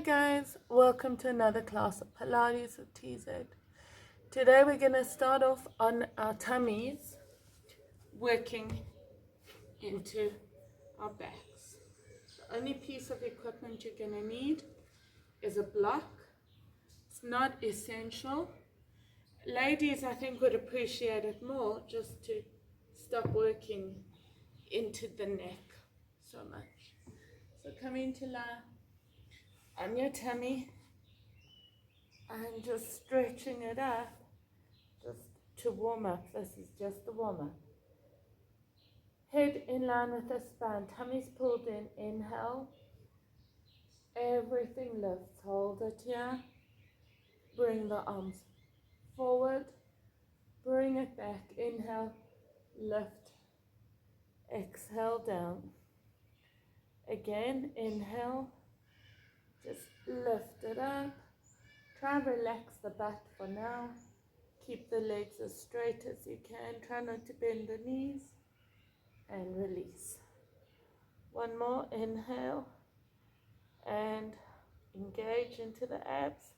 guys, welcome to another class of Pilates with TZ. Today we're going to start off on our tummies, working into our backs. The only piece of equipment you're going to need is a block. It's not essential. Ladies, I think, would appreciate it more just to stop working into the neck so much. So come into lie on your tummy and just stretching it up just to warm up. This is just the warm up. Head in line with the spine, tummy's pulled in, inhale, everything lifts, hold it here, bring the arms forward, bring it back, inhale, lift, exhale down, again, inhale, just lift it up, try and relax the butt for now, keep the legs as straight as you can, try not to bend the knees, and release. One more, inhale, and engage into the abs,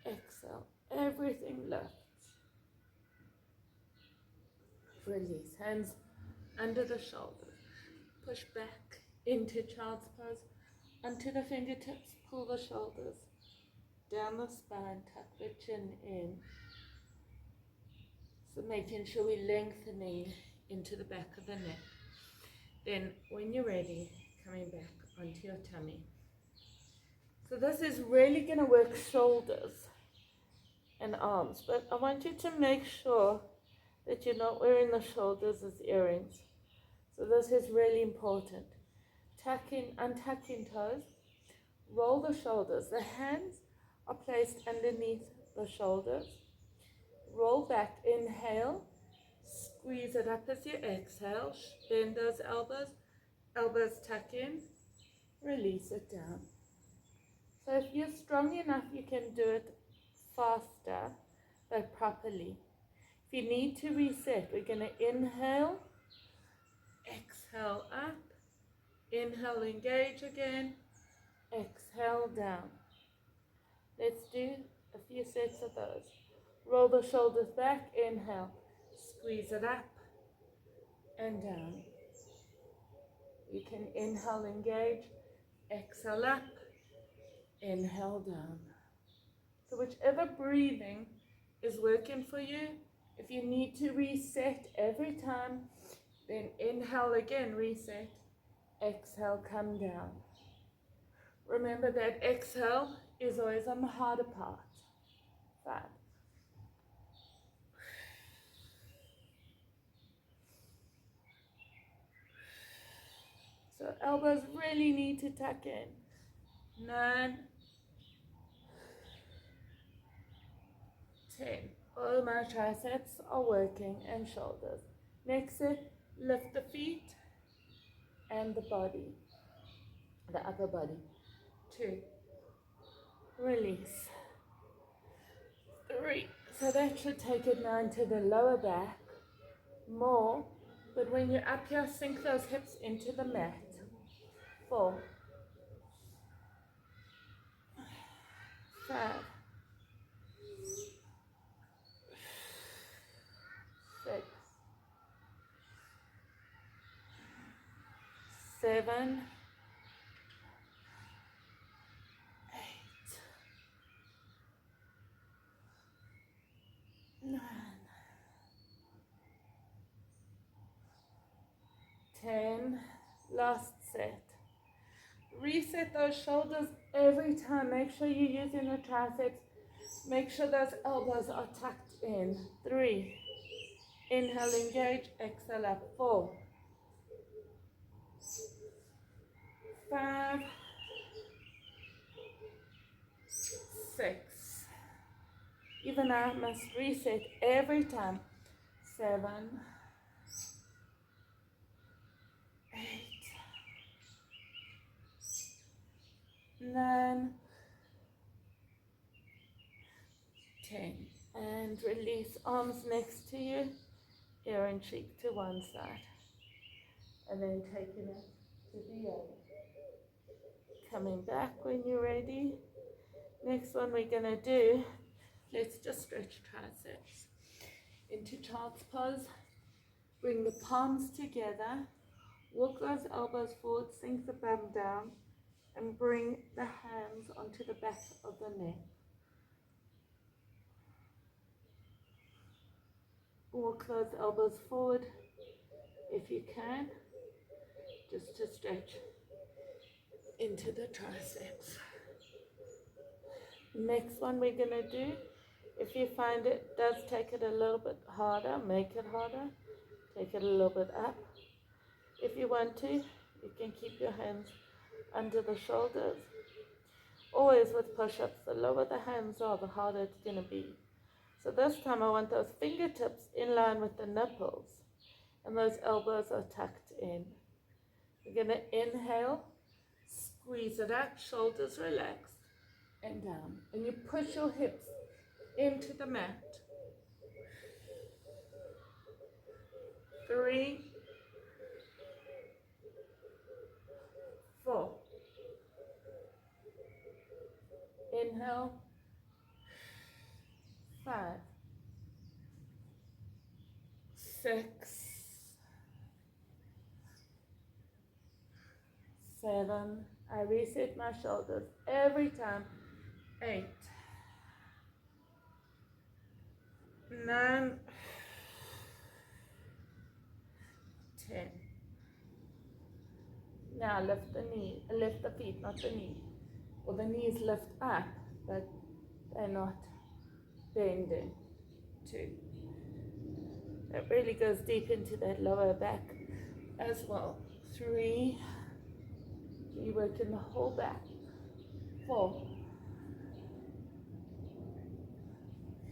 exhale, everything lifts, release, hands under the shoulders, push back into child's pose, onto the fingertips, pull the shoulders, down the spine, tuck the chin in, so making sure we're lengthening into the back of the neck. Then when you're ready, coming back onto your tummy. So this is really going to work shoulders and arms, but I want you to make sure that you're not wearing the shoulders as earrings. So this is really important. Untucking toes, roll the shoulders. The hands are placed underneath the shoulders. Roll back, inhale, squeeze it up as you exhale, bend those elbows, elbows tuck in, release it down. So if you're strong enough, you can do it faster, but properly. If you need to reset, we're going to inhale, exhale up, inhale, engage again, exhale down. Let's do a few sets of those. Roll the shoulders back, inhale, squeeze it up and down. You can inhale, engage, exhale up, inhale down. So whichever breathing is working for you, if you need to reset every time, then inhale again, reset, exhale, come down. Remember that exhale is always on the harder part. 5. So elbows really need to tuck in. 9, 10. All my triceps are working and shoulders. Next set, lift the feet and the body, the upper body. 2. Release. 3. So that should take it now into the lower back. More, but when you're up here, sink those hips into the mat. 4. 5. 6. 7. 8. 9. 10. Last set. Reset those shoulders every time. Make sure you're using the triceps. Make sure those elbows are tucked in. 3. Inhale, engage, exhale up. 4. 5. 6. Even I must reset every time. 7. 8. 9. 10. And release, arms next to you, ear and cheek to one side. And then taking it to the other. Coming back when you're ready. Next one we're going to do, let's just stretch triceps. Into child's pose. Bring the palms together. Walk those elbows forward, sink the bum down, and bring the hands onto the back of the neck. Walk those elbows forward if you can, just to stretch into the triceps. Next one we're going to do, if you find it does take it a little bit harder, make it harder. Take it a little bit up. If you want to, you can keep your hands under the shoulders. Always with push-ups, the lower the hands are, the harder it's going to be. So this time I want those fingertips in line with the nipples, and those elbows are tucked in. You're going to inhale, squeeze it out, shoulders relaxed, and down. And you push your hips into the mat. 3, 4. Inhale. 5, 6, 7. I reset my shoulders every time. 8, 9, 10. Now lift the knee, lift the feet, not the knee. Or the knees lift up, but they're not bending. 2. That really goes deep into that lower back as well. 3. You work in the whole back. 4,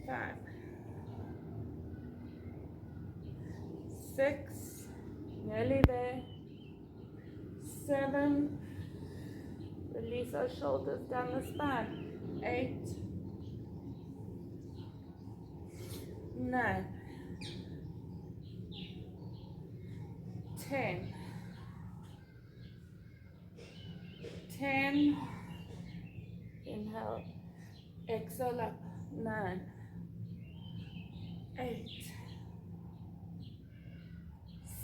5, 6, nearly there. 7, release our shoulders down the spine. 8, 9, 10, 10, inhale, exhale up, 9, 8,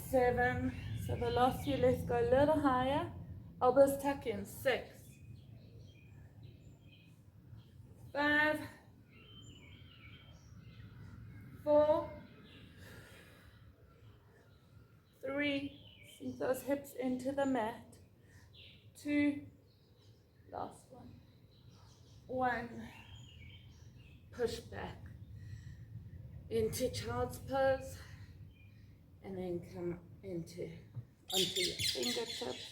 7, so the last few, let's go a little higher, elbows tuck in, 6, 5, 4, 3, sink those hips into the mat, 2, last one, 1, push back into child's pose, and then come onto your fingertips,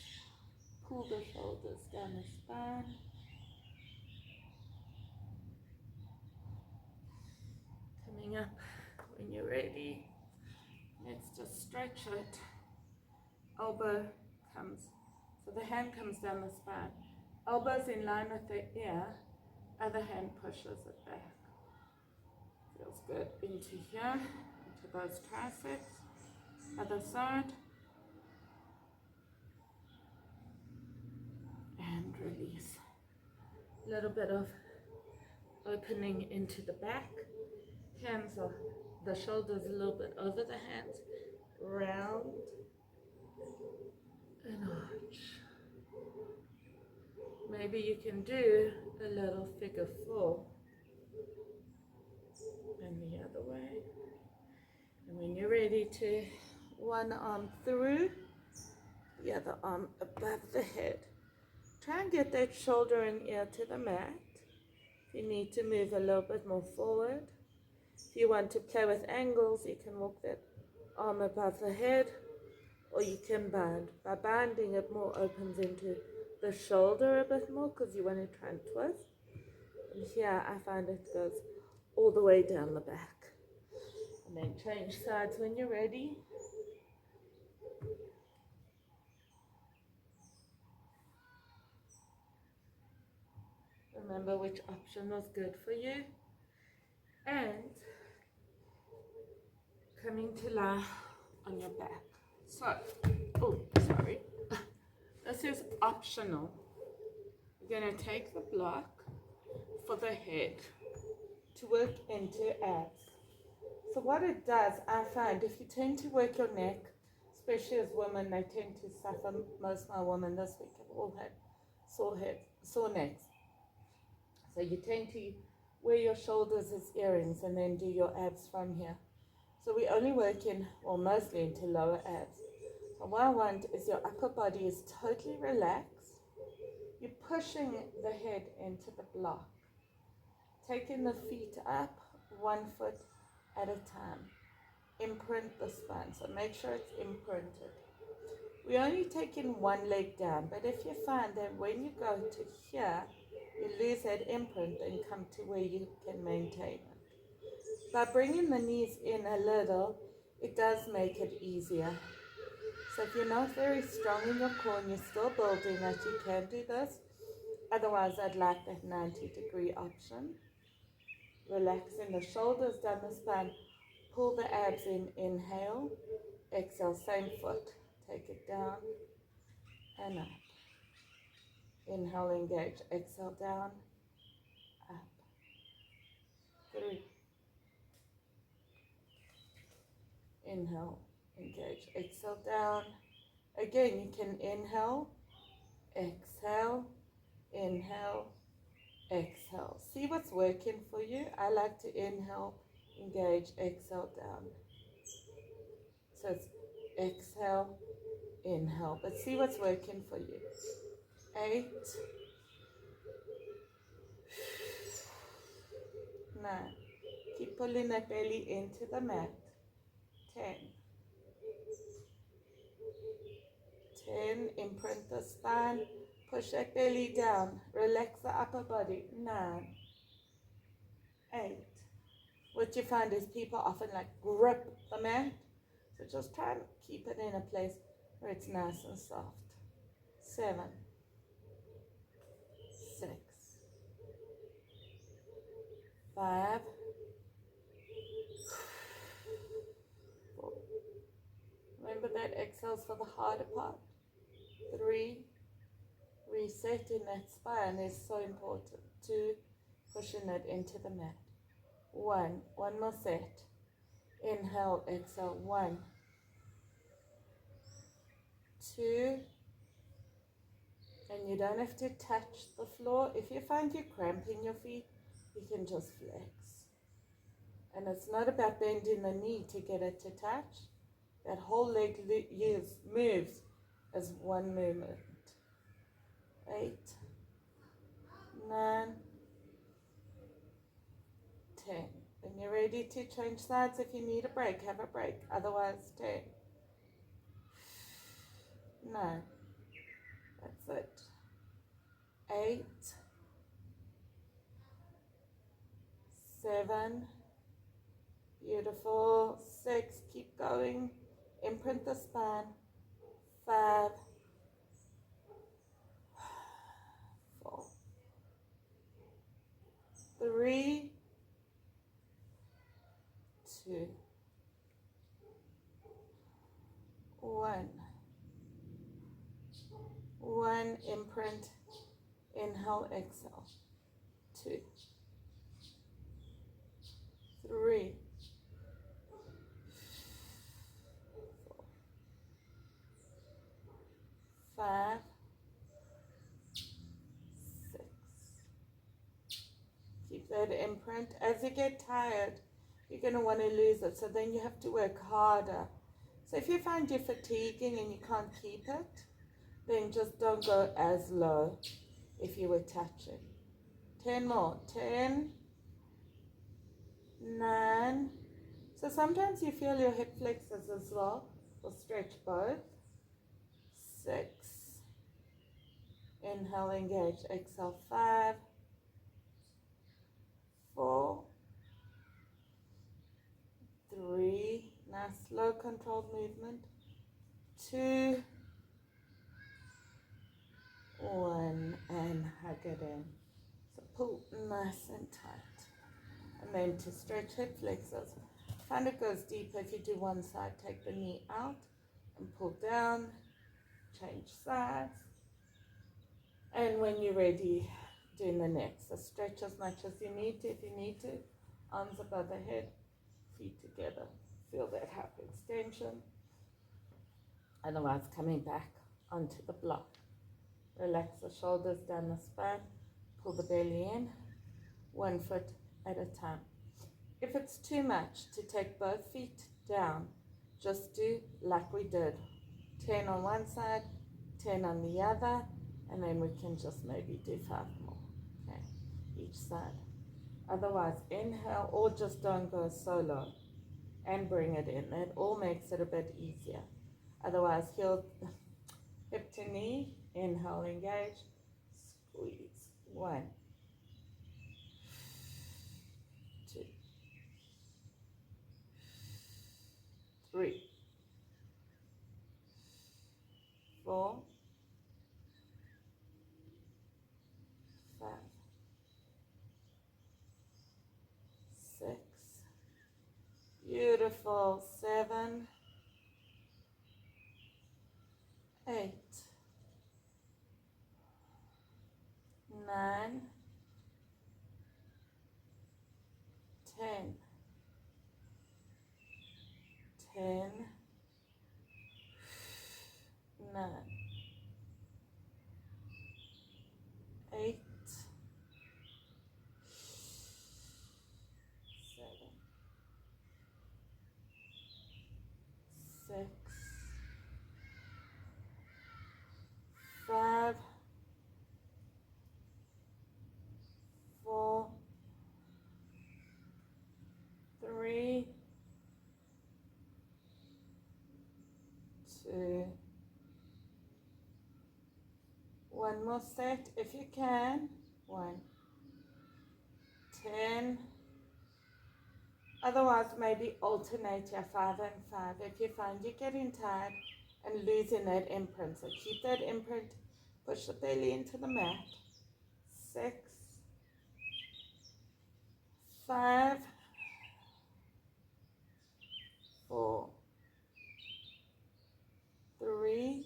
pull the shoulders down the spine, coming up when you're ready. Let's just stretch it. Elbow comes, so the hand comes down the spine, elbows in line with the ear, other hand pushes it back. Feels good. Into here, into those triceps. Other side. And release. A little bit of opening into the back. Hands are, the shoulders a little bit over the hands. Round and arch. Maybe you can do a little figure 4. And the other way. And when you're ready to, one arm through, the other arm above the head. Try and get that shoulder and ear to the mat. If you need to move a little bit more forward. If you want to play with angles, you can walk that arm above the head, or you can band. By banding, it more opens into the shoulder a bit more because you want to try and twist. And here I find it goes all the way down the back. And then change sides when you're ready. Remember which option was good for you. And coming to lie on your back. So, oh, sorry. This is optional. we're going to take the block for the head to work into abs. So what it does, I find, if you tend to work your neck, especially as women, they tend to suffer. Most of my women this week have all had sore necks. So you tend to wear your shoulders as earrings and then do your abs from here. So we only work in, or mostly into lower abs. So what I want is your upper body is totally relaxed. You're pushing the head into the block. Taking the feet up, 1 foot at a time. Imprint the spine, so make sure it's imprinted. We're only taking one leg down, but if you find that when you go to here, you lose that imprint and come to where you can maintain it. By bringing the knees in a little, it does make it easier. So if you're not very strong in your core and you're still building that, you can do this. Otherwise, I'd like that 90-degree option. Relaxing the shoulders down the spine. Pull the abs in, inhale. Exhale, same foot. Take it down and up. Inhale, engage. Exhale, down, up. 3. Inhale, engage. Exhale, down. Again, you can inhale, exhale, inhale, exhale. See what's working for you. I like to inhale, engage, exhale, down. So it's exhale, inhale. But see what's working for you. 8, 9. Keep pulling that belly into the mat. 10. 10. Imprint the spine. Push that belly down. Relax the upper body. 9. 8. What you find is people often like grip the mat. So just try and keep it in a place where it's nice and soft. 7. 6. 5. 4. Remember that exhales for the harder part. 3. Resetting that spine is so important. 2. Pushing it into the mat. 1. One more set. Inhale, exhale. 1. 2. And you don't have to touch the floor. If you find you're cramping your feet, you can just flex. And it's not about bending the knee to get it to touch. That whole leg moves as one movement. 8, 9, 10. When you're ready to change sides, if you need a break, have a break. Otherwise, 10, 9. That's it. 8, 7. Beautiful. 6. Keep going. Imprint the spine. 5, 4, 3, 2, 1. 1. Imprint. Inhale, exhale. 2, 3, 4, 5, 6. Keep that imprint. As you get tired, you're going to want to lose it. So then you have to work harder. So if you find you're fatiguing and you can't keep it, then just don't go as low if you were touching. 10 more. 10, 9. So sometimes you feel your hip flexors as well. We'll stretch both. 6. Inhale, engage. Exhale, 5, 4, 3. Nice, slow, controlled movement. 2, 1, and hug it in. So pull nice and tight. And then to stretch hip flexors. Find it goes deeper. If you do one side, take the knee out and pull down. Change sides. And when you're ready, doing the next. So stretch as much as you need to. If you need to, arms above the head, feet together. Feel that hip extension. Otherwise, coming back onto the block. Relax the shoulders down the spine. Pull the belly in, 1 foot at a time. If it's too much to take both feet down, just do like we did. 10 on one side, 10 on the other, and then we can just maybe do 5 more, okay, each side. Otherwise, inhale or just don't go so low and bring it in. That all makes it a bit easier. Otherwise, heel, hip to knee, inhale, engage, squeeze. 1, 2, 3, 4, 5, 6, beautiful, 7, 8, 9, 10, 10, 9, 8, 7, 6, 5, 4, 3, 2, 1 more set if you can. 1, 10. Otherwise, maybe alternate your 5 and 5 if you find you're getting tired and losing that imprint. So keep that imprint, push the belly into the mat. 6, 5, 4, 3,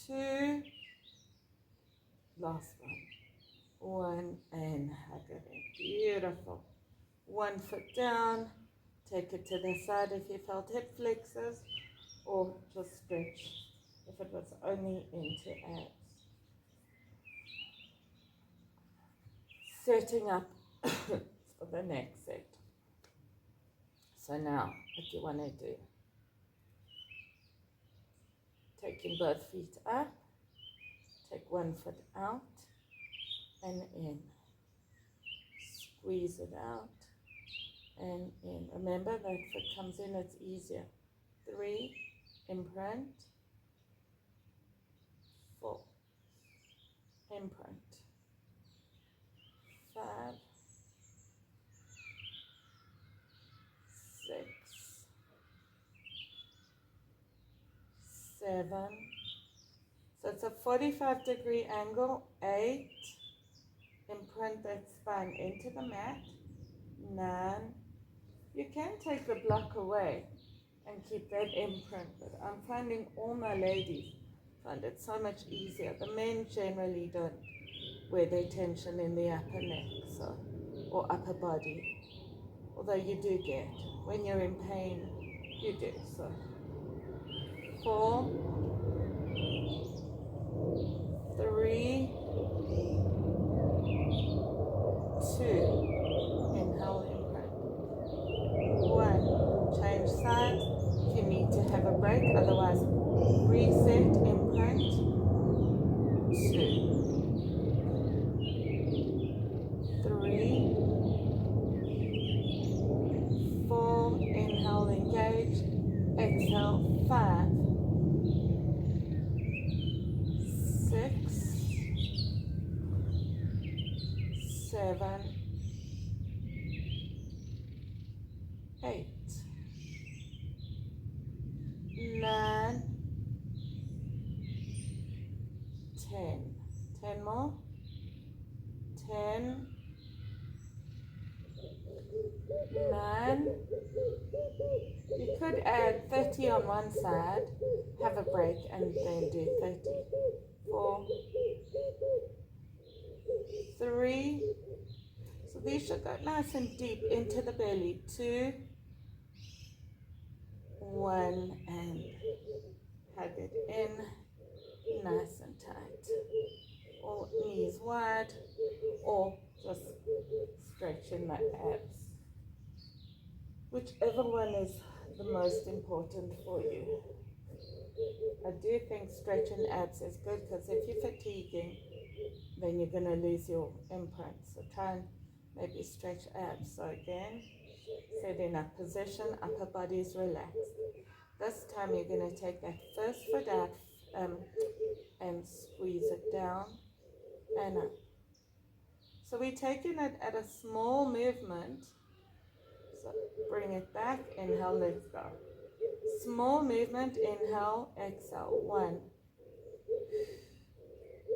2, last one, and hug it in. Beautiful. 1 foot down, take it to the side if you felt hip flexors, or just stretch if it was only into abs. Setting up for the next set. So now, what you want to do, taking both feet up, take 1 foot out and in, squeeze it out and in. Remember, that foot comes in, it's easier. 3, imprint, 4, imprint, 5, 6, 7, so it's a 45-degree angle. 8, imprint that spine into the mat. 9, you can take the block away and keep that imprint, but I'm finding all my ladies find it so much easier. The men generally don't wear their tension in the upper neck, so, or upper body, although you do get, when you're in pain, you do. So 4, 3, 2, inhale, imprint. 1, change sides if you need to have a break, otherwise reset, imprint. 2, 3, 4, inhale, engage, exhale, 5, 6, 7, 8, 9, 10. 10 more. 10, 9. You could add 30 on one side, have a break, and then do 30. 4, 3. So these should go nice and deep into the belly. 2, 1, and hug it in, nice and tight. Or knees wide, or just stretching the abs. Whichever one is the most important for you. I do think stretching abs is good because if you're fatiguing, then you're going to lose your imprint. So try and maybe stretch abs. So again, sit in a position, upper body is relaxed. This time you're going to take that first foot out and squeeze it down and up. So we're taking it at a small movement. So bring it back, inhale, let's go. Small movement, inhale, exhale, 1.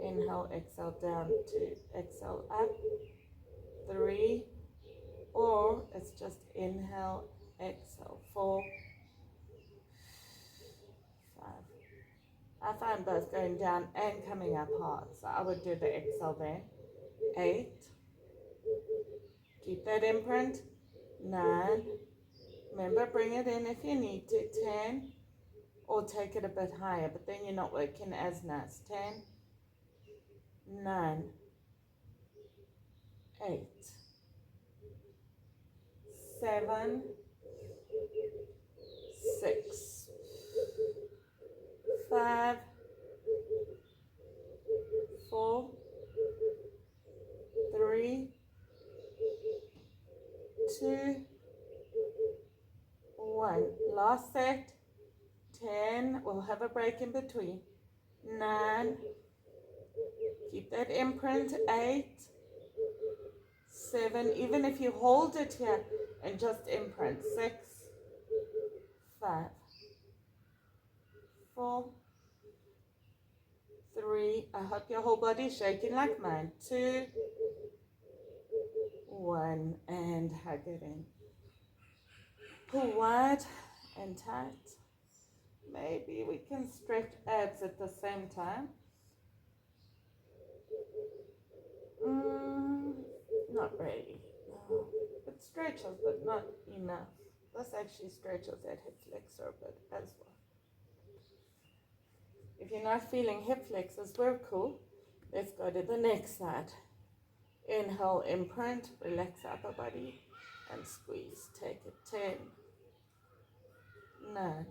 Inhale, exhale, down, 2. Exhale, up, 3. Or it's just inhale, exhale, 4, 5. I find both going down and coming up hard, so I would do the exhale then. 8. Keep that imprint. 9. Remember, bring it in if you need to. 10. Or take it a bit higher, but then you're not working as nice. 10, 9, 8, 7, 6, 5, 4, 3, 2, 1. Last set. 10. We'll have a break in between. 9. Keep that imprint. 8, 7. Even if you hold it here and just imprint. 6, 5, 4, 3. I hope your whole body is shaking like mine. 2, 1, and hug it in. Pull wide and tight. Maybe we can stretch abs at the same time. Not really. No. It stretches, but not enough. This actually stretches that hip flexor a bit as well. If you're not feeling hip flexors, we're cool. Let's go to the next side. Inhale, imprint, relax upper body, and squeeze. Take it. 10, 9,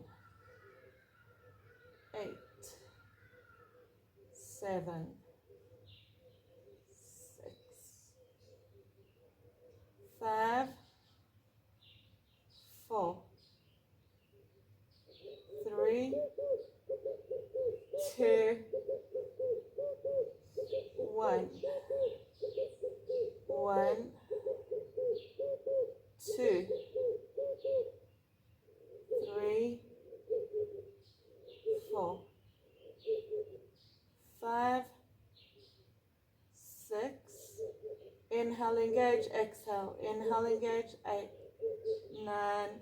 8, 7, 6, 5, 4, 3, 2, 1. 1, 2, 3, 4, 5, 6. Inhale, engage, exhale. Inhale, engage, 8, 9,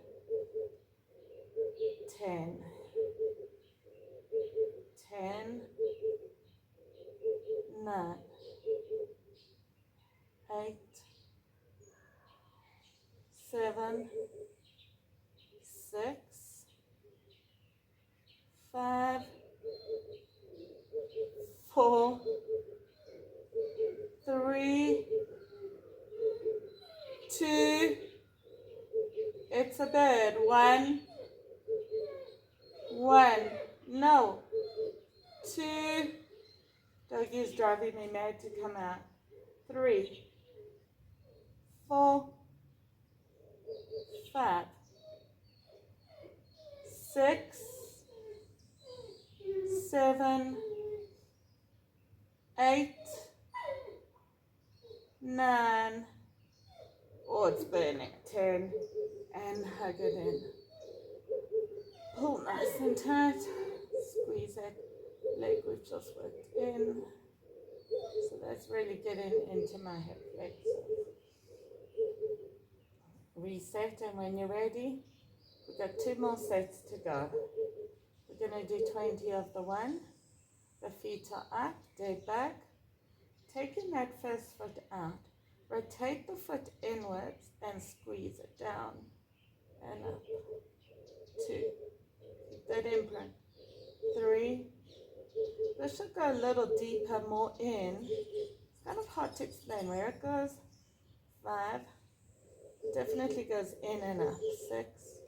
10. 10, 9, 8, 7, 6, 5, 4, 3, 2. It's a bird. 1, 1. No. 2. Doggy is driving me mad to come out. 3, 4, 5, 6, 7, 8, 9. Oh, it's burning. 10, and hug it in. Pull nice and tight. Squeeze that leg we've just worked in. So that's really getting into my hip flexor. Reset, and when you're ready, we've got 2 more sets to go. We're going to do 20 of the one, The feet are up, dead back. Taking that first foot out, rotate the foot inwards and squeeze it down and up. 2, keep that imprint. 3, this should go a little deeper, more in. It's kind of hard to explain where it goes. 5, definitely goes in and up. 6,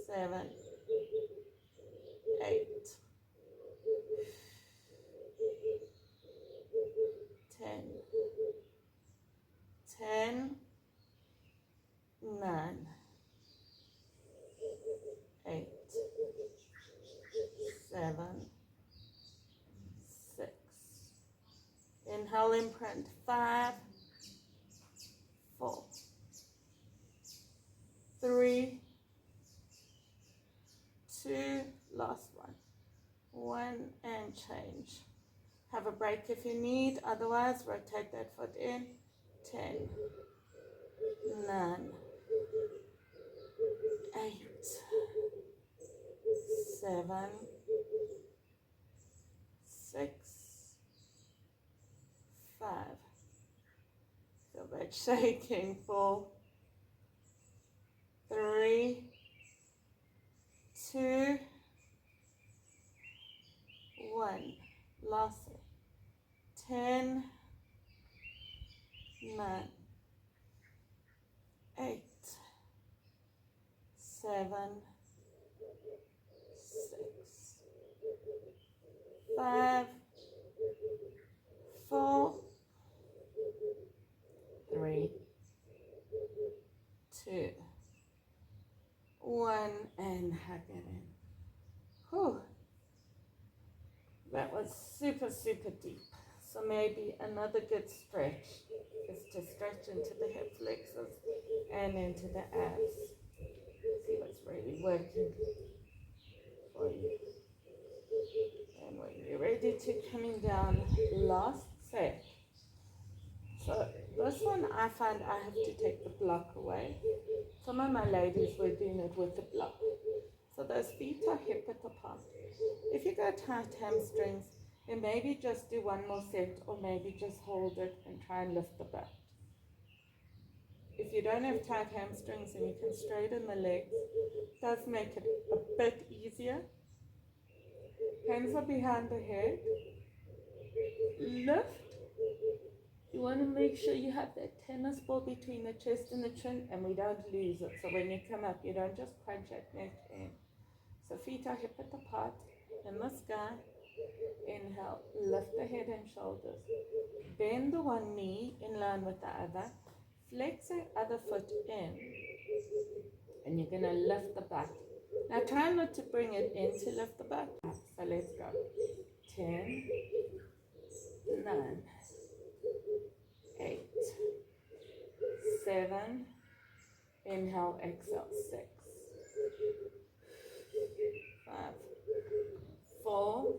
7, 8, 10, 9, 8, 7, 6. Inhale, imprint. 5, 4, 3, 2, last one. 1 and change. Have a break if you need, otherwise rotate that foot in. 10, 9, 8, 7, 6, 5. Feel that shaking. 4, 3, 2, 1. Lastly. 10, 9, 8, 7, 6, 5, 4, 3, 2, 1, and hug it in. Whew. That was super, super deep. So maybe another good stretch is to stretch into the hip flexors and into the abs. See what's really working for you. And when you're ready to coming down, last set. So this one I find I have to take the block away. Some of my ladies were doing it with the block. So those feet are hip width apart. If you go tight hamstrings, then maybe just do one more set, or maybe just hold it and try and lift the butt. If you don't have tight hamstrings and you can straighten the legs, it does make it a bit easier. Hands are behind the head. Lift. You want to make sure you have that tennis ball between the chest and the chin, and we don't lose it. So when you come up, you don't just crunch that neck in. So feet are hip width apart. In the sky. Inhale, lift the head and shoulders. Bend the one knee in line with the other. Flex the other foot in. And you're going to lift the butt. Now try not to bring it in to lift the butt. So let's go. 10, 9, 8, 7. Inhale, exhale. 6, 5, 4,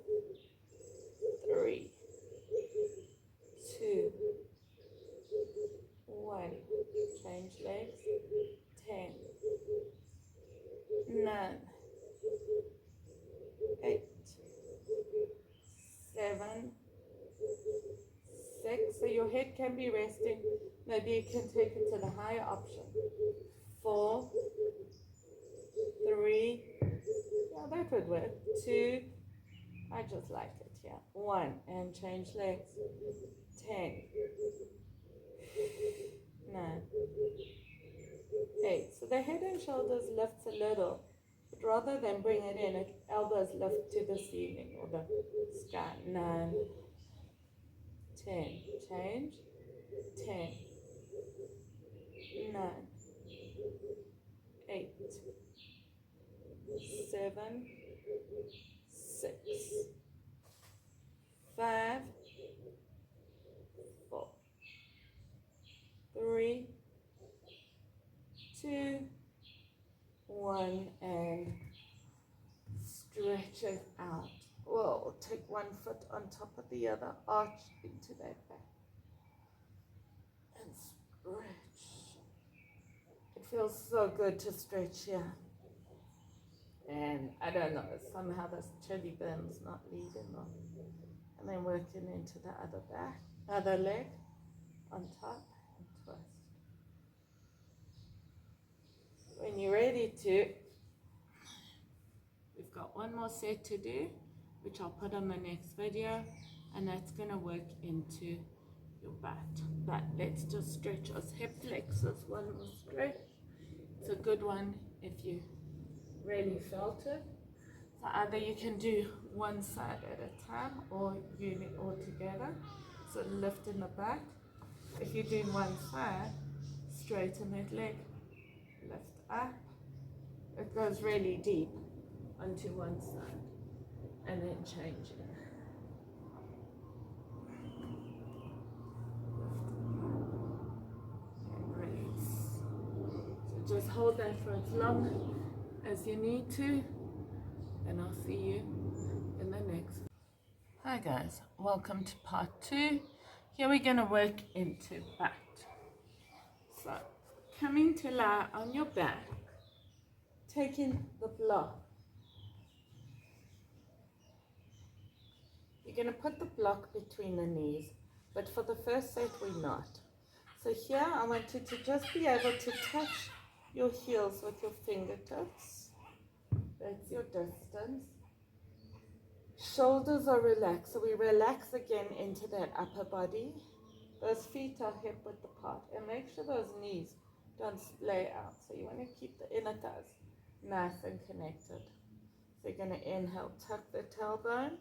3, 2, 1. Change legs. 10, 9, 8, 7, 6. So your head can be resting. Maybe you can take it to the higher option. 4, 3, yeah, that would work. 2, I just like it, yeah. 1, and change legs. 10, 9, 8. So the head and shoulders lifts a little, but rather than bring it in, elbows lift to the ceiling or the sky. 9, 10, change. 10, 9, 8, 7, 6, 5, 4, 3, 2, 1, and stretch it out. Whoa, take one foot on top of the other, arch into that back, and stretch. It feels so good to stretch here. And I don't know, somehow this chilli burn's not leaving them. And then working into the other leg on top and twist. When you're ready to, we've got one more set to do, which I'll put on the next video, and that's gonna work into your butt. But let's just stretch our hip flexors, one more stretch. It's a good one if you really felt it. So either you can do one side at a time or unit all together. So lift in the back. If you're doing one side, straighten that leg, lift up. It goes really deep onto one side and then change it. And release. So just hold that for as long as you need to, and I'll see you in the next. Hi guys, welcome to part 2. Here we're going to work into butt. So coming to lie on your back, taking the block. You're going to put the block between the knees, but for the first set we're not. So here I want you to just be able to touch your heels with your fingertips. That's your distance. Shoulders are relaxed, so we relax again into that upper body. Those feet are hip width apart, and make sure those knees don't splay out. So you want to keep the inner thighs nice and connected. So you're going to inhale, tuck the tailbone,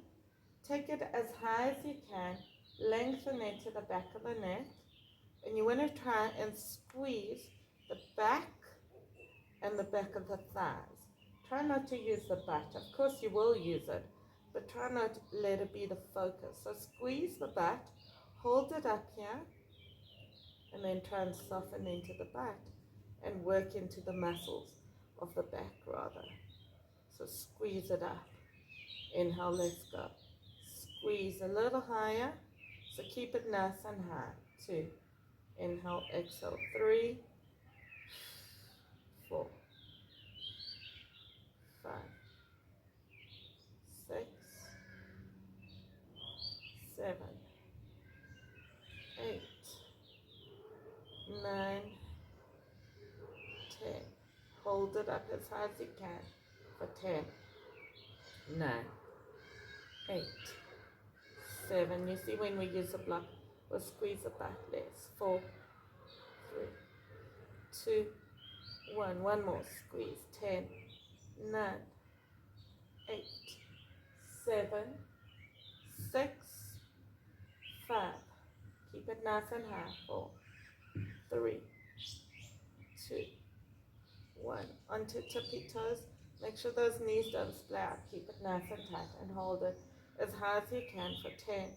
take it as high as you can, lengthen it to the back of the neck, and you want to try and squeeze the back and the back of the thighs. Try not to use the butt. Of course you will use it, but try not to let it be the focus. So squeeze the butt, hold it up here, and then try and soften into the butt and work into the muscles of the back rather. So squeeze it up. Inhale, let's go. Squeeze a little higher. So keep it nice and high. 2. Inhale, exhale. 3, 4, 5, 6, 7, 8, 9, 10. Hold it up as high as you can for 10, 9, 8, 7. You see when we use a block, we'll squeeze the back less. 4, 3, 2, 1. One more squeeze. 10, 9, 8, 7, 6, 5. Keep it nice and high. 4, 3, 2, 1. Onto tippy toes. Make sure those knees don't split out. Keep it nice and tight and hold it as high as you can for 10,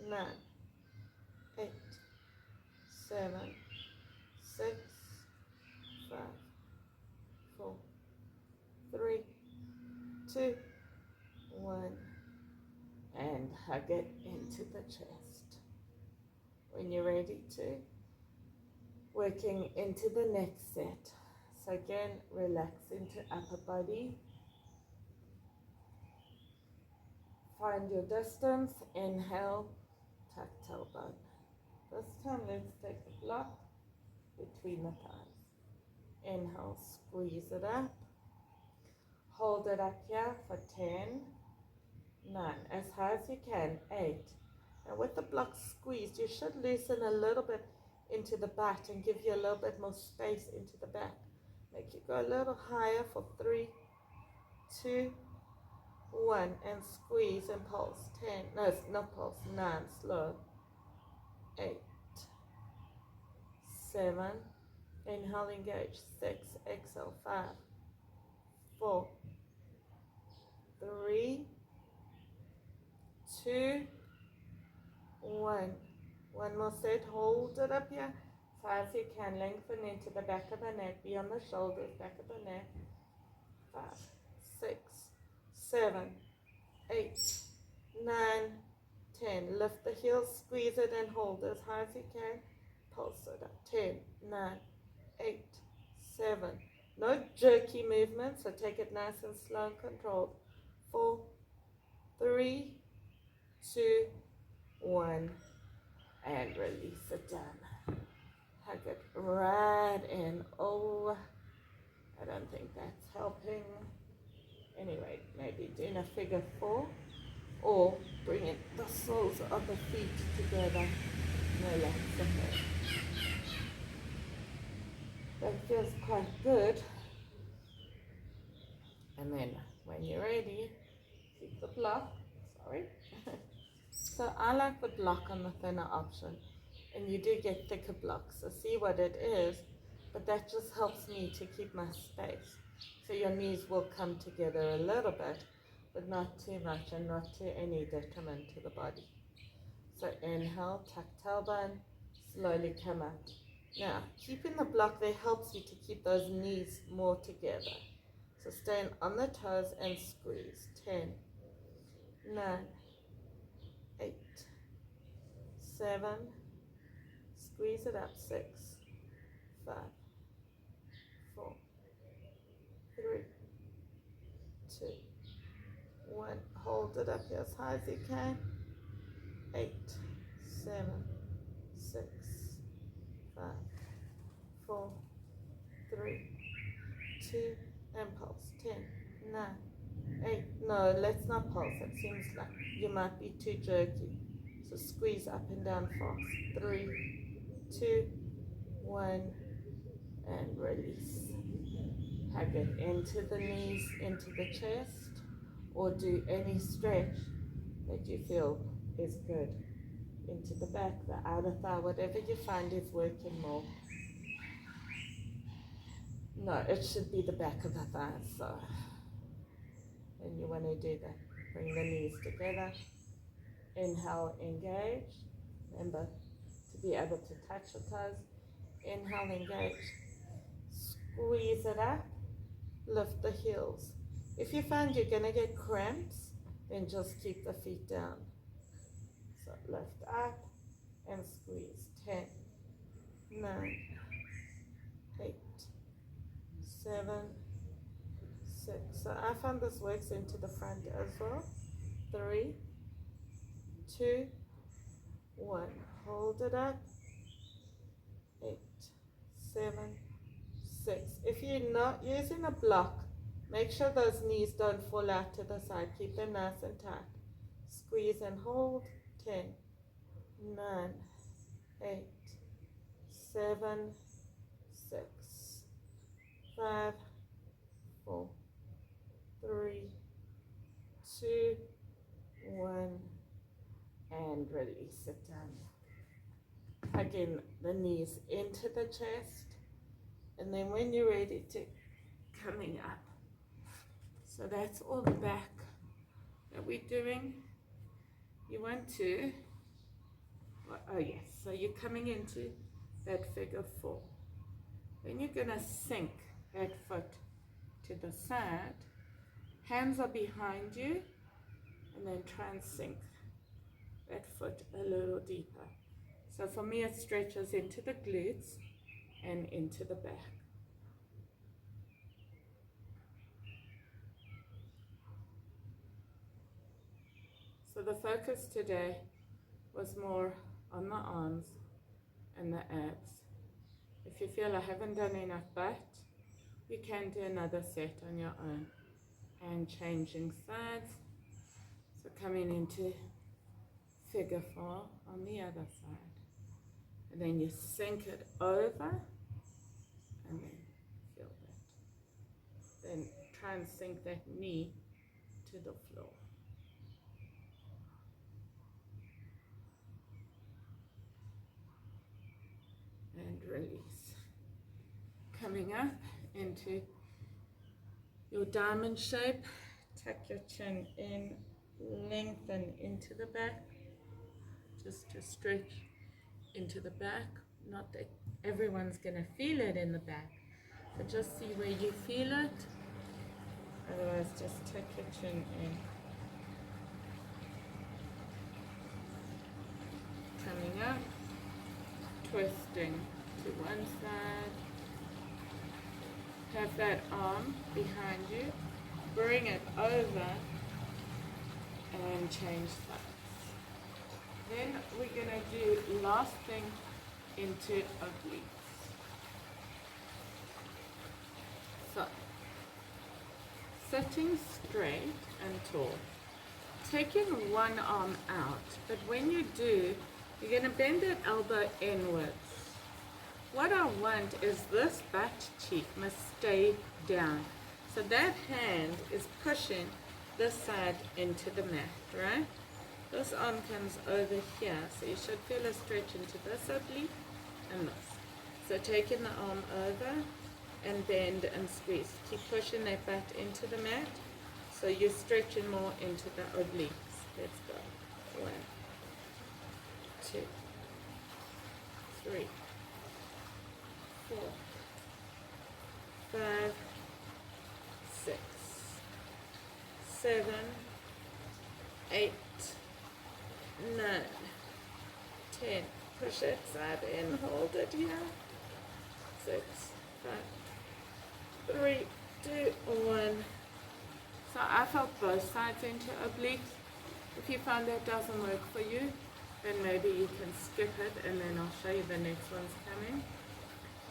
9, 8, 7, 6, 5, 4, 3, 2, 1. And hug it into the chest. When you're ready to, working into the next set. So again, relax into upper body. Find your distance. Inhale, tuck tailbone. This time let's take the block between the thighs. Inhale, squeeze it up. Hold it up here for 10, 9, as high as you can, 8. And with the block squeezed, you should loosen a little bit into the butt and give you a little bit more space into the back. Make it go a little higher for 3, 2, 1, and squeeze and pulse. 10, no, it's not pulse, 9, slow. 8, 7, inhale, engage. 6, exhale. 5, 4, 3, 2, 1. One more set. Hold it up here as high as you can. Lengthen into the back of the neck. Be on the shoulders, back of the neck. 5, 6, 7, 8, 9, 10. Lift the heels, squeeze it, and hold as high as you can. Pulse it up. 10, 9, 8, 7, No jerky movement, so take it nice and slow and controlled. 4, 3, 2, 1, and release it down. Hug it right in. Oh, I don't think that's helping. Anyway, maybe doing a figure 4 or bringing the soles of the feet together. Relax the head. That feels quite good. And then when you're ready, keep the block. Sorry. So I like the block on the thinner option, and you do get thicker blocks. So see what it is, but that just helps me to keep my space. So your knees will come together a little bit, but not too much and not to any detriment to the body. So inhale, tuck tailbone, slowly come up. Now, keeping the block there helps you to keep those knees more together. So stand on the toes and squeeze. 10, 9, 8, 7, squeeze it up. 6, 5, 4, 3, 2, 1. Hold it up here as high as you can. 8, 7, 6, 5, 4, 3, 2, and pulse. 10, 9, 8. No, let's not pulse. It seems like you might be too jerky. So squeeze up and down fast. 3, 2, 1, and release. Hug it into the knees, into the chest, or do any stretch that you feel is good. Into the back, the outer thigh, whatever you find is working more. No, it should be the back of the thighs, so. And you want to do that. Bring the knees together. Inhale, engage. Remember to be able to touch your toes. Inhale, engage. Squeeze it up. Lift the heels. If you find you're going to get cramps, then just keep the feet down. So lift up and squeeze. 10, 9, 8, 7, 6. So I found this works into the front as well. 3, 2, 1. Hold it up. 8, 7, 6. If you're not using a block, make sure those knees don't fall out to the side. Keep them nice and tight. Squeeze and hold. 10, 9, 8, 7, 6, 5, 4, 3, 2, 1, and release it down. Again, the knees into the chest, and then when you're ready to coming up. So that's all the back that we're doing. You want to, oh yes, so you're coming into that figure 4. Then you're going to sink that foot to the side. Hands are behind you, and then try and sink that foot a little deeper. So for me, it stretches into the glutes and into the back. So the focus today was more on the arms and the abs. If you feel I haven't done enough butt, you can do another set on your own. And changing sides. So coming into figure 4 on the other side. And then you sink it over and then feel that. Then try and sink that knee to the floor. And release. Coming up into your diamond shape. Tuck your chin in, lengthen into the back. Just to stretch into the back. Not that everyone's going to feel it in the back, but just see where you feel it. Otherwise, just tuck your chin in. Coming up, twisting to one side, Have that arm behind you, bring it over and change sides. Then we're going to do last thing into obliques. So, sitting straight and tall. Taking one arm out, but when you do, you're going to bend that elbow inwards. What I want is this butt cheek must stay down. So that hand is pushing this side into the mat, right? This arm comes over here, so you should feel a stretch into this oblique and this. So taking the arm over and bend and squeeze. Keep pushing that butt into the mat, so you're stretching more into the obliques. Let's go. 1, 2, 3, 4, 5, 6, 7, 8, 9, 10. Push that side in, hold it here. 6, 5, 3, 2, 1. So I felt both sides into obliques. If you find that doesn't work for you, then maybe you can skip it and then I'll show you the next one's coming.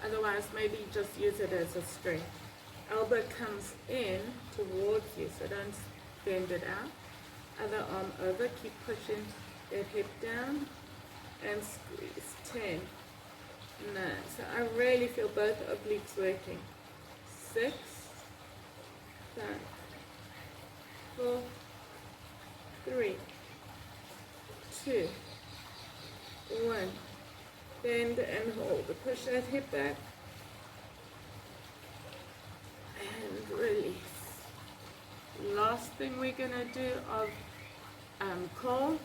Otherwise, maybe just use it as a stretch. Elbow comes in towards you, so don't bend it out. Other arm over, keep pushing that hip down and squeeze. 10, 9. So I really feel both obliques working. 6, 5, 4, 3, 2, 1. Bend and hold. Push that hip back and release. Last thing we're going to do of curl.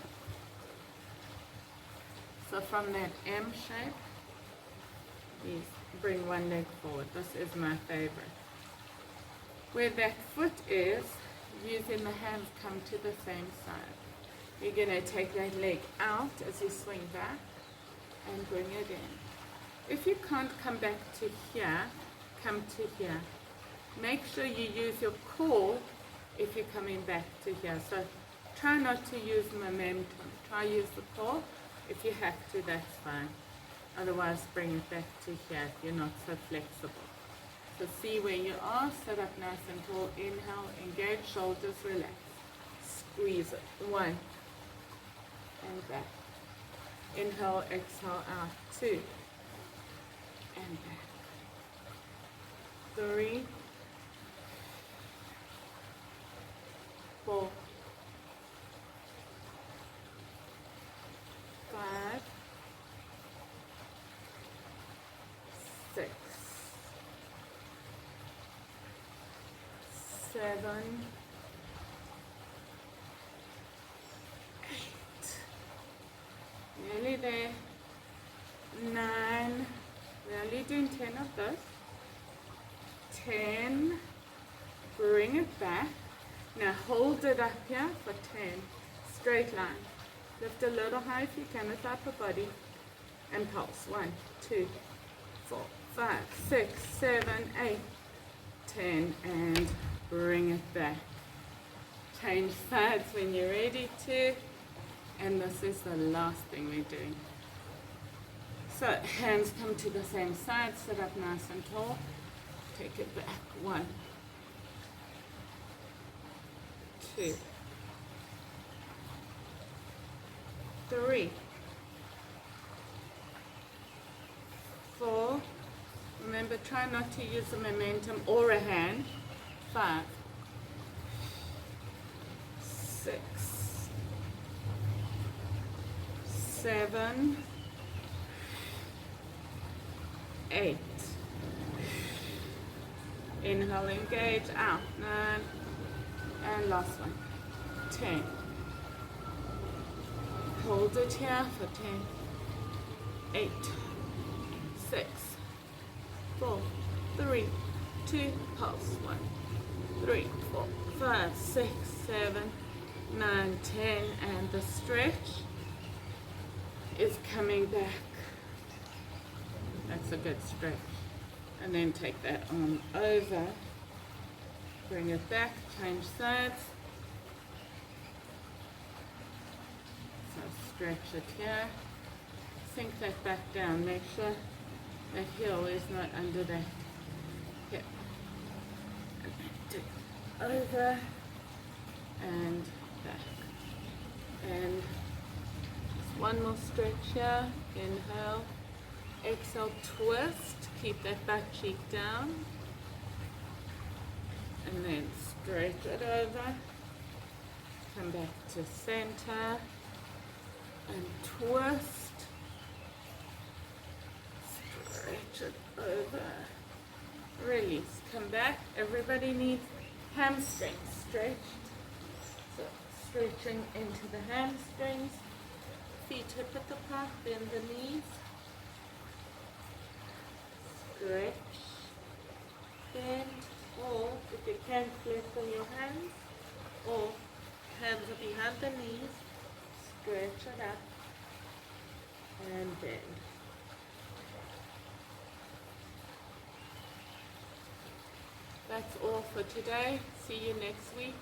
So from that M shape, you bring one leg forward. This is my favorite. Where that foot is, using the hands come to the same side. You're going to take that leg out as you swing back and bring it in. If you can't come back to here, come to here. Make sure you use your core if you're coming back to here. So try not to use momentum. Try use the core. If you have to, that's fine. Otherwise, bring it back to here if you're not so flexible. So see where you are. Sit up nice and tall. Inhale, engage, shoulders, relax. Squeeze it. 1. And back. Inhale, exhale out. 2. And back. 3. 4. 5. 6. 7. 8. Nearly there. 9. We're only doing 10 of those. 10. Bring it back. Now hold it up here for 10. Straight line. Lift a little high if you can with upper body. And pulse. 1, 2, 4, 5, 6, 7, 8, 10. And bring it back. Change sides when you're ready to. And this is the last thing we're doing. So hands come to the same side. Sit up nice and tall. Take it back. 1, 2, 3, 4. Remember, try not to use the momentum or a hand. 5, 6, 7, 8. Inhale, engage, out. 9. And last one. 10. Hold it here for 10. 8, 6, 4, 3, 2, pulse. 1, 3, 4, 5, 6, 7, 9, 10. And the stretch is coming back. That's a good stretch. And then take that arm over, bring it back, change sides. So stretch it here, sink that back down, make sure that heel is not under the hip. And then over and back. And just one more stretch here, inhale. Exhale, twist, keep that back cheek down, and then stretch it over, come back to center, and twist, stretch it over, release, come back. Everybody needs hamstrings stretched, so stretching into the hamstrings, feet hip width apart, bend the knees. Stretch, bend, or if you can, flex on your hands, or hands are behind the knees, stretch it up, and bend. That's all for today. See you next week.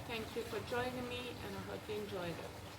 Thank you for joining me, and I hope you enjoyed it.